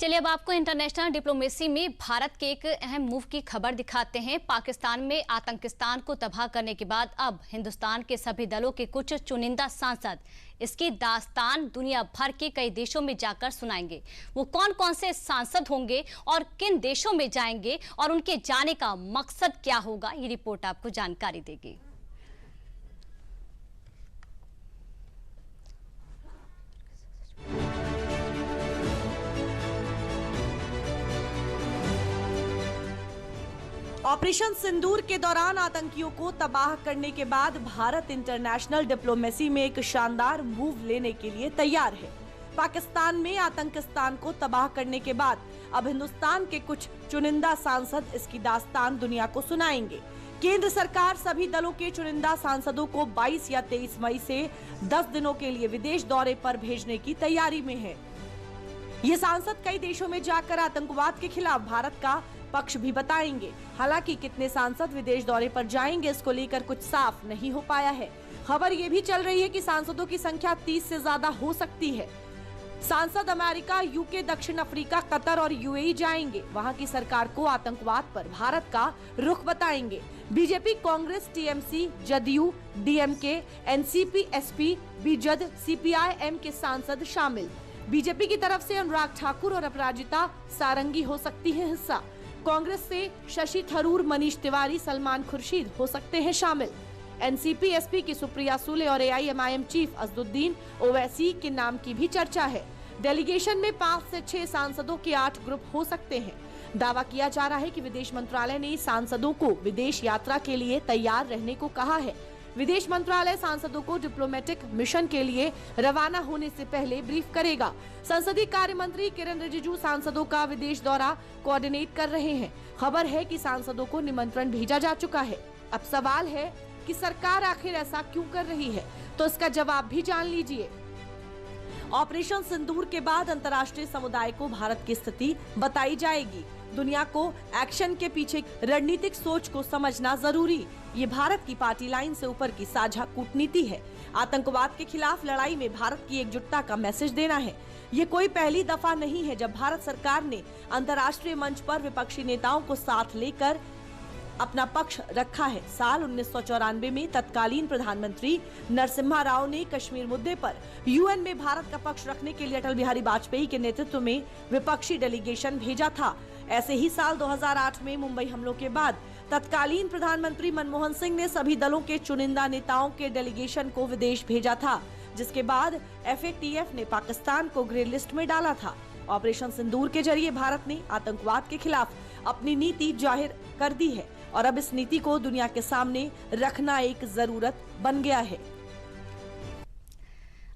चलिए अब आपको इंटरनेशनल डिप्लोमेसी में भारत के एक अहम मूव की खबर दिखाते हैं। पाकिस्तान में आतंकिस्तान को तबाह करने के बाद अब हिंदुस्तान के सभी दलों के कुछ चुनिंदा सांसद इसकी दास्तान दुनिया भर के कई देशों में जाकर सुनाएंगे। वो कौन कौन से सांसद होंगे और किन देशों में जाएंगे और उनके जाने का मकसद क्या होगा, ये रिपोर्ट आपको जानकारी देगी। ऑपरेशन सिंदूर के दौरान आतंकियों को तबाह करने के बाद भारत इंटरनेशनल डिप्लोमेसी में एक शानदार मूव लेने के लिए तैयार है। पाकिस्तान में आतंकिस्तान को तबाह करने के बाद अब हिंदुस्तान के कुछ चुनिंदा सांसद इसकी दास्तान दुनिया को सुनाएंगे। केंद्र सरकार सभी दलों के चुनिंदा सांसदों को 22 या 23 मई से 10 दिनों के लिए विदेश दौरे पर भेजने की तैयारी में है। ये सांसद कई देशों में जाकर आतंकवाद के खिलाफ भारत का पक्ष भी बताएंगे। हालांकि कितने सांसद विदेश दौरे पर जाएंगे इसको लेकर कुछ साफ नहीं हो पाया है। खबर ये भी चल रही है कि सांसदों की संख्या 30 से ज्यादा हो सकती है। सांसद अमेरिका, यूके, दक्षिण अफ्रीका, कतर और यूएई जाएंगे। वहां की सरकार को आतंकवाद पर भारत का रुख बताएंगे। बीजेपी, कांग्रेस, टीएमसी, जदयू, डीएमके, एनसीपी, एसपी, बीजद, सीपीआई-एम के सांसद शामिल। बीजेपी की तरफ से अनुराग ठाकुर और अपराजिता सारंगी हो सकती है हिस्सा। कांग्रेस से शशि थरूर, मनीष तिवारी, सलमान खुर्शीद हो सकते हैं शामिल। एनसीपी, एसपी की सुप्रिया सुले और एआईएमआईएम चीफ असदुद्दीन ओवैसी के नाम की भी चर्चा है। डेलीगेशन में 5 से 6 सांसदों के 8 ग्रुप हो सकते हैं। दावा किया जा रहा है कि विदेश मंत्रालय ने सांसदों को विदेश यात्रा के लिए तैयार रहने को कहा है। विदेश मंत्रालय सांसदों को डिप्लोमेटिक मिशन के लिए रवाना होने से पहले ब्रीफ करेगा। संसदीय कार्य मंत्री किरेन रिजिजू सांसदों का विदेश दौरा कोऑर्डिनेट कर रहे हैं। खबर है कि सांसदों को निमंत्रण भेजा जा चुका है। अब सवाल है कि सरकार आखिर ऐसा क्यों कर रही है, तो इसका जवाब भी जान लीजिए। ऑपरेशन सिंदूर के बाद अंतर्राष्ट्रीय समुदाय को भारत की स्थिति बताई जाएगी। दुनिया को एक्शन के पीछे रणनीतिक सोच को समझना जरूरी। ये भारत की पार्टी लाइन से ऊपर की साझा कूटनीति है। आतंकवाद के खिलाफ लड़ाई में भारत की एकजुटता का मैसेज देना है। ये कोई पहली दफा नहीं है जब भारत सरकार ने अंतर्राष्ट्रीय मंच पर विपक्षी नेताओं को साथ लेकर अपना पक्ष रखा है। साल 1994 में तत्कालीन प्रधानमंत्री नरसिम्हा राव ने कश्मीर मुद्दे पर यूएन में भारत का पक्ष रखने के लिए अटल बिहारी वाजपेयी के नेतृत्व में विपक्षी डेलीगेशन भेजा था। ऐसे ही साल 2008 में मुंबई हमलों के बाद तत्कालीन प्रधानमंत्री मनमोहन सिंह ने सभी दलों के चुनिंदा नेताओं के डेलीगेशन को विदेश भेजा था, जिसके बाद एफएटीएफ ने पाकिस्तान को ग्रे लिस्ट में डाला था। ऑपरेशन सिंदूर के जरिए भारत ने आतंकवाद के खिलाफ अपनी नीति जाहिर कर दी है और अब इस नीति को दुनिया के सामने रखना एक जरूरत बन गया है।